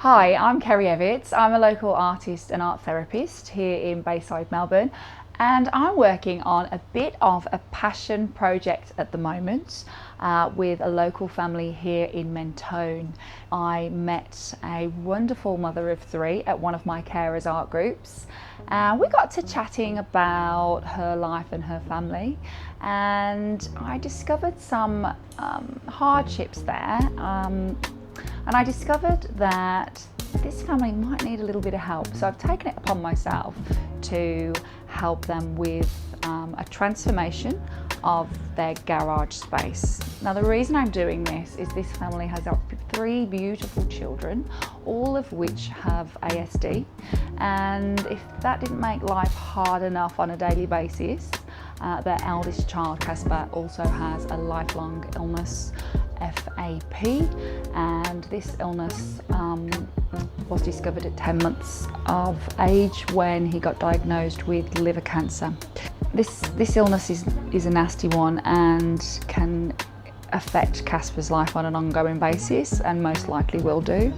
Hi, I'm Kerry Evitts. I'm a local artist and art therapist here in Bayside Melbourne, and I'm working on a bit of a passion project at the moment with a local family here in Mentone. I met a wonderful mother of three at one of my carers art groups, and we got to chatting about her life and her family, and I discovered some hardships there. And I discovered that this family might need a little bit of help. So I've taken it upon myself to help them with a transformation of their garage space. Now the reason I'm doing this is this family has three beautiful children, all of which have ASD. And if that didn't make life hard enough on a daily basis, their eldest child, Casper, also has a lifelong illness, FAP, and this illness was discovered at 10 months of age when he got diagnosed with liver cancer. This illness is a nasty one and can affect Casper's life on an ongoing basis, and most likely will do.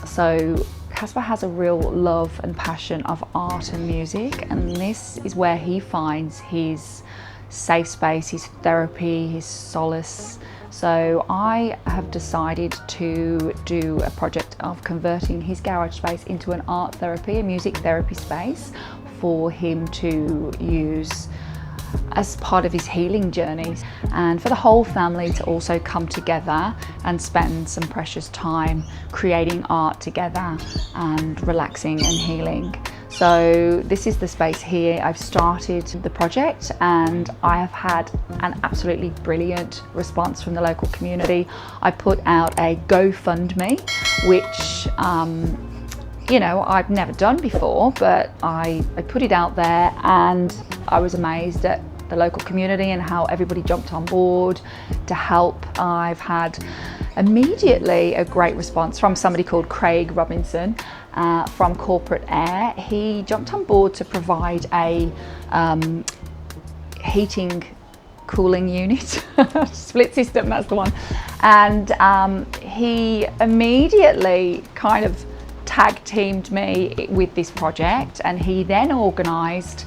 So Casper has a real love and passion of art and music, and this is where he finds his safe space, his therapy, his solace. So I have decided to do a project of converting his garage space into an art therapy, a music therapy space for him to use as part of his healing journey, and for the whole family to also come together and spend some precious time creating art together and relaxing and healing. So this is the space here. I've started the project and I have had an absolutely brilliant response from the local community. I put out a GoFundMe, which you know, I've never done before, but I put it out there and I was amazed at the local community and how everybody jumped on board to help. I've had immediately a great response from somebody called Craig Robinson from Corporate Air. He jumped on board to provide a heating cooling unit, split system, that's the one. And he immediately kind of tag teamed me with this project, and he then organised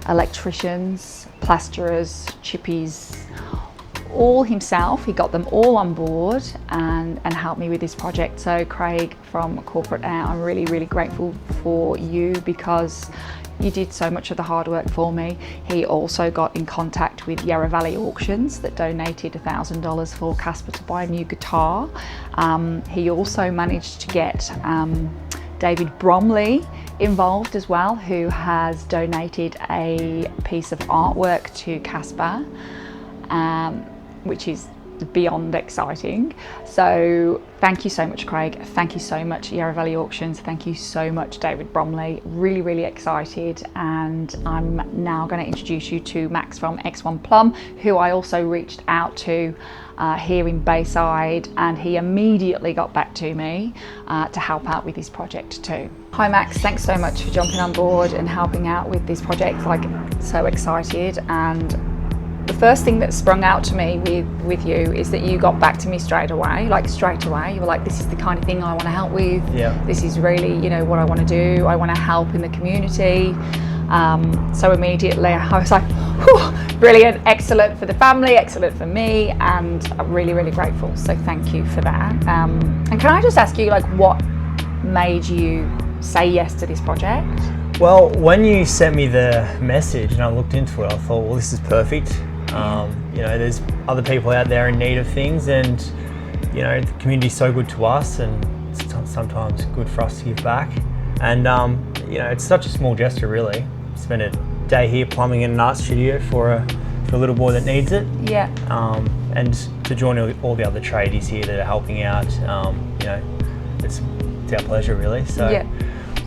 electricians, plasterers, chippies, all himself. He got them all on board and helped me with this project. So Craig from Corporate Air, I'm really, really grateful for you because you did so much of the hard work for me. He also got in contact with Yarra Valley Auctions that donated $1,000 for Casper to buy a new guitar. He also managed to get David Bromley involved as well, who has donated a piece of artwork to Casper, which is beyond exciting. So thank you so much, Craig. Thank you so much, Yarra Valley Auctions. Thank you so much, David Bromley. Really, really excited. And I'm now going to introduce you to Max from X1 Plumb, who I also reached out to here in Bayside, and he immediately got back to me to help out with this project too. Hi Max, thanks so much for jumping on board and helping out with this project. Like, so excited. And the first thing that sprung out to me with you is that you got back to me straight away. You were like, this is the kind of thing I want to help with. Yeah. This is really, you know, what I want to do. I want to help in the community. So immediately I was like, whew, brilliant, excellent for the family, excellent for me, and I'm really, really grateful. So thank you for that. And can I just ask you, like, what made you say yes to this project? Well, when you sent me the message and I looked into it, I thought, well, this is perfect. You know, there's other people out there in need of things, and you know, the community's so good to us, and it's sometimes good for us to give back. And you know, it's such a small gesture, really. Spend a day here plumbing in an art studio for a little boy that needs it. Yeah. And to join all the other tradies here that are helping out, you know, it's our pleasure, really. So. Yeah.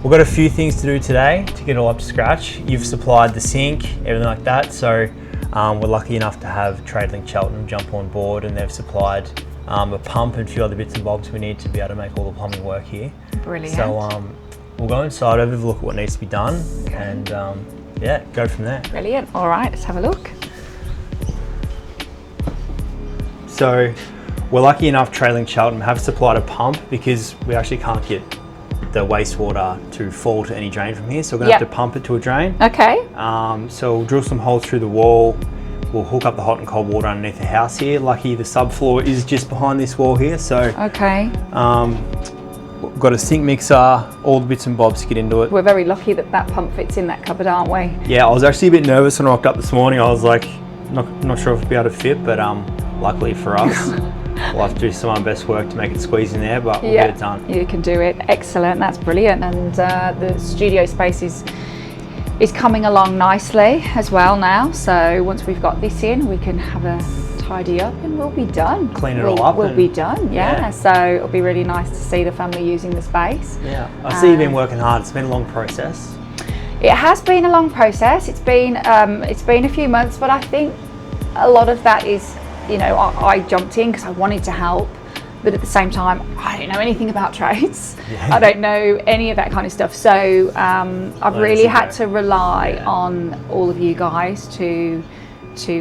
We've got a few things to do today to get it all up to scratch. You've supplied the sink, everything like that, so we're lucky enough to have TradeLink Cheltenham jump on board, and they've supplied a pump and a few other bits and bobs we need to be able to make all the plumbing work here. Brilliant. So we'll go inside, have a look at what needs to be done, and yeah, go from there. Brilliant. All right, let's have a look. So we're lucky enough, Trailing Cheltenham have supplied a pump because we actually can't get the wastewater to fall to any drain from here. So we're gonna have to pump it to a drain. Okay. So we'll drill some holes through the wall. We'll hook up the hot and cold water underneath the house here. Lucky the subfloor is just behind this wall here. So okay. We've got a sink mixer, all the bits and bobs to get into it. We're very lucky that that pump fits in that cupboard, aren't we? Yeah, I was actually a bit nervous when I rocked up this morning. I was like, not sure if it'll be able to fit, but luckily for us, we'll have to do some of our best work to make it squeeze in there, but we'll get it done. You can do it. Excellent. That's brilliant. And the studio space is coming along nicely as well now. So once we've got this in, we can have a tidy up and we'll be done. Clean it all up. We'll be done, yeah. So it'll be really nice to see the family using the space. Yeah, I see you've been working hard. It's been a long process. It has been a long process. It's been a few months, but I think a lot of that is, you know, I jumped in because I wanted to help, but at the same time, I don't know anything about trades. Yeah. I don't know any of that kind of stuff. So I've really had to rely on all of you guys to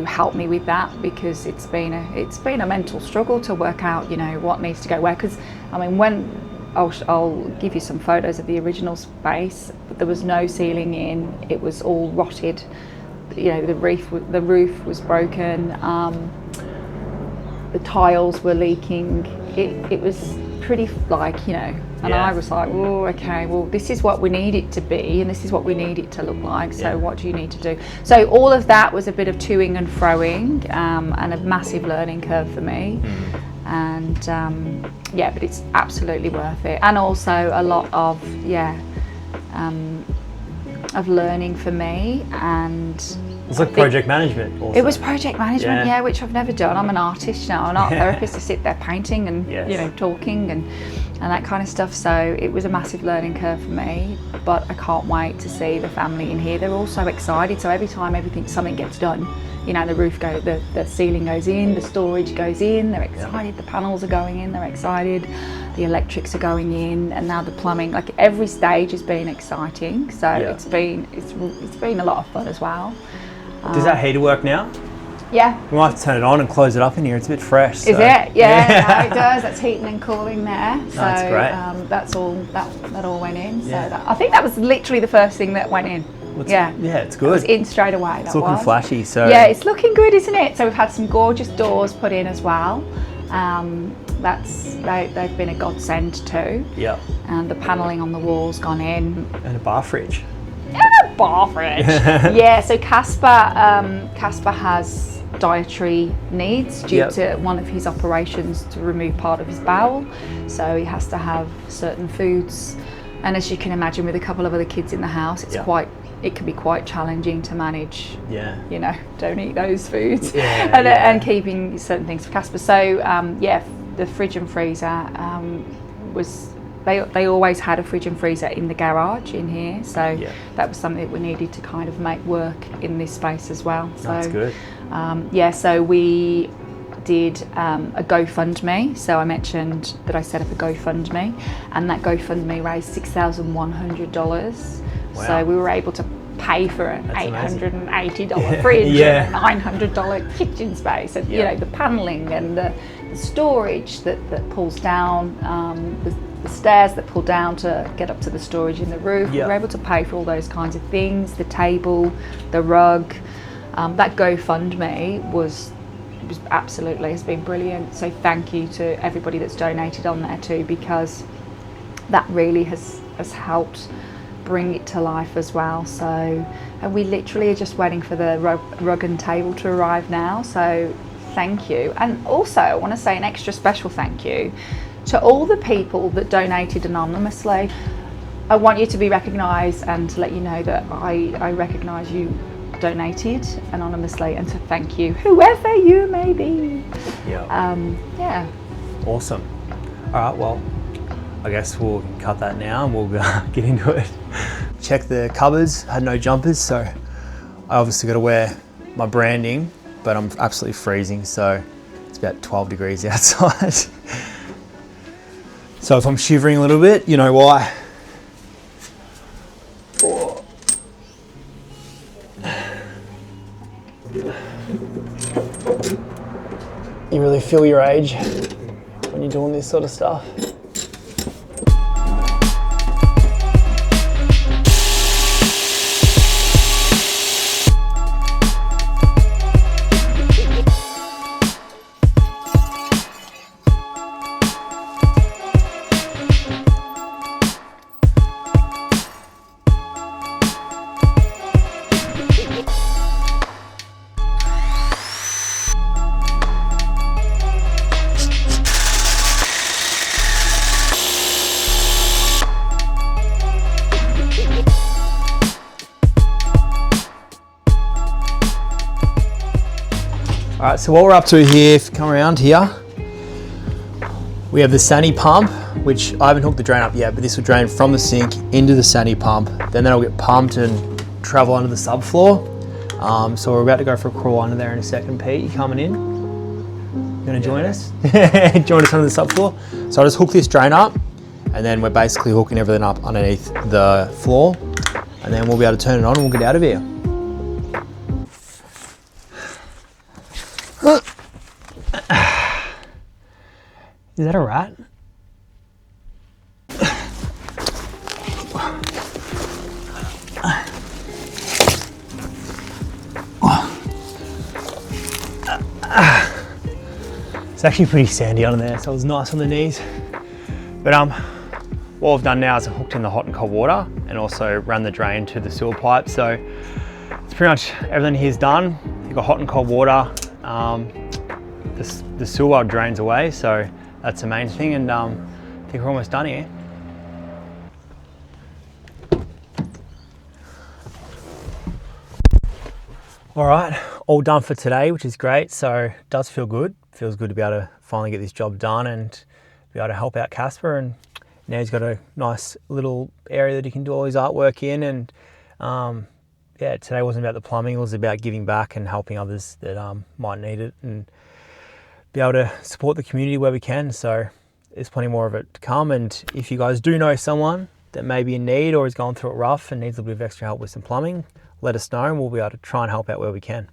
help me with that, because it's been a mental struggle to work out, you know, what needs to go where. Because I mean, when I'll give you some photos of the original space, but there was no ceiling in. It was all rotted. You know, the roof was broken. The tiles were leaking. It was pretty, like, you know, and I was like, oh, okay, well, this is what we need it to be, and this is what we need it to look like. So what do you need to do? So all of that was a bit of toing and froing, and a massive learning curve for me. And yeah, but it's absolutely worth it, and also a lot of learning for me. And it's like project management also. It was project management, yeah, which I've never done. I'm an artist, you know, an art therapist. I sit there painting and you know, talking and that kind of stuff. So it was a massive learning curve for me, but I can't wait to see the family in here. They're all so excited. So every time something gets done, you know, the ceiling goes in, the storage goes in, they're excited, the panels are going in, they're excited, the electrics are going in, and now the plumbing. Like, every stage has been exciting. So it's been a lot of fun as well. Does that heater work now? Yeah. We might have to turn it on and close it up in here. It's a bit fresh. Is it? Yeah, no, it does. That's heating and cooling there. So that's great. That's all. That all went in. So I think that was literally the first thing that went in. Yeah, it's good. It was in straight away. It's looking flashy. So yeah, it's looking good, isn't it? So we've had some gorgeous doors put in as well. They've been a godsend too. Yeah. And the panelling on the walls gone in. And a bar fridge. Bar fridge. Yeah, so Casper has dietary needs due to one of his operations to remove part of his bowel, so he has to have certain foods, and as you can imagine, with a couple of other kids in the house, it can be quite challenging to manage. You know, don't eat those foods, and keeping certain things for Casper. So the fridge and freezer was. They always had a fridge and freezer in the garage in here, so that was something that we needed to kind of make work in this space as well. So that's good. So we did a GoFundMe. So I mentioned that I set up a GoFundMe, and that GoFundMe raised $6,100. Wow. So we were able to pay for an $880 fridge and a $900 kitchen space, and you know, the paneling and the storage that pulls down, the stairs that pull down to get up to the storage in the roof. We were able to pay for all those kinds of things, the table, the rug. That GoFundMe was absolutely, has been brilliant. So thank you to everybody that's donated on there too, because that really has helped bring it to life as well. So, and we literally are just waiting for the rug and table to arrive now. So thank you. And also I want to say an extra special thank you to all the people that donated anonymously. I want you to be recognised and to let you know that I recognise you donated anonymously, and to thank you, whoever you may be. Awesome. All right, well, I guess we'll cut that now and we'll get into it. Check the cupboards, had no jumpers, so I obviously got to wear my branding, but I'm absolutely freezing, so it's about 12 degrees outside. So if I'm shivering a little bit, you know why. You really feel your age. you're doing this sort of stuff. All right, so what we're up to here, if you come around here, we have the Sani pump, which I haven't hooked the drain up yet, but this will drain from the sink into the Sani pump. Then that'll get pumped and travel under the subfloor. So we're about to go for a crawl under there in a second. Pete, you coming in? You gonna join us? Join us under the subfloor. So I'll just hook this drain up, and then we're basically hooking everything up underneath the floor, and then we'll be able to turn it on and we'll get out of here. Is that a rat? It's actually pretty sandy under there, so it was nice on the knees. But what I've done now is I've hooked in the hot and cold water and also run the drain to the sewer pipe. So it's pretty much everything here's done. You've got hot and cold water. The sewer drains away, so that's the main thing, and I think we're almost done here. All right, all done for today, which is great. So it does feel good. Feels good to be able to finally get this job done and be able to help out Casper. And now he's got a nice little area that he can do all his artwork in. And yeah, today wasn't about the plumbing, it was about giving back and helping others that might need it, and be able to support the community where we can. So there's plenty more of it to come. And if you guys do know someone that may be in need or is going through it rough and needs a bit of extra help with some plumbing, let us know and we'll be able to try and help out where we can.